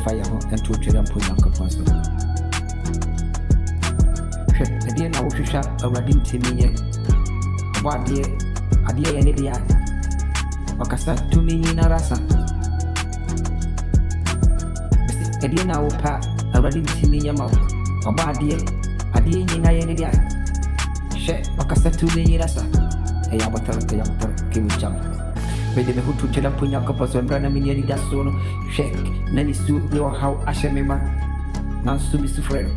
fire and to tell them put Uncle Ponso. I didn't know to shut a wedding to me yet. What dear, a dear any day. Okasa to me in a rasa. I didn't know a wedding to me in a mouth. A bad dear, a dear in any day. Shit, Okasa to me in a rasa. A yabatar, give me jump. Bede me hutu tela punya kapaso brana mini da sono shek nani su yo how ashemema nan su bi sufrero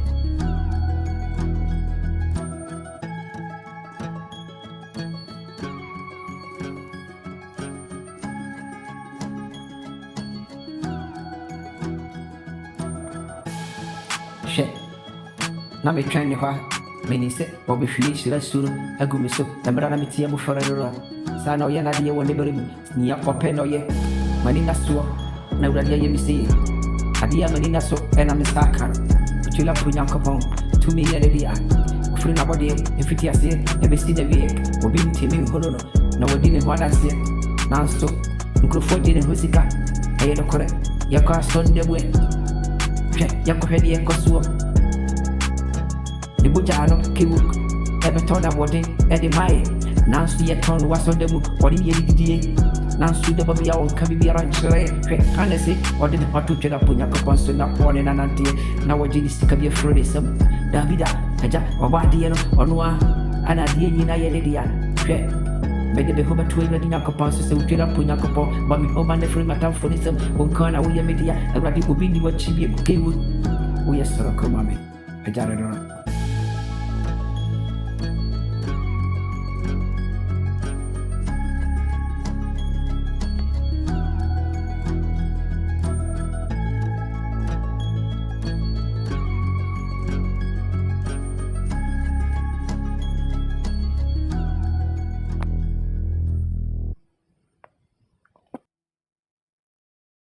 shek na me twani hwa meni se obi finish la suru agumi so brana mitia mu forero sana oyana die wonde berimu ni akopeno ye manina so na uradia ye misi adia manina so ena misaka utula punya kopon to me ye dia ofri na body efiti ase e besi de wie obi ntimi holono na wodi ne hwada se na so nkrofo di ne hosika aye no kore yakwa sonde bwe yakwa hedi yakosuo di bujano kiwu ebe tonda wodi e di mai Nansu ye ton was on the book, or in ye Nansu the baby all can be arranged. Honestly, or did not to tell up on your coupons and not one in an auntie. Now a genius can be a fruitism. Davida, Aja, or Badiano, or Noa, and a dear Yinayadia. Made the Homer to even in your coupons to tell up on your coupon, but me home and the free matter for this one corner we media, and what it would be what she be okay with. We are sort of come on me. I got it.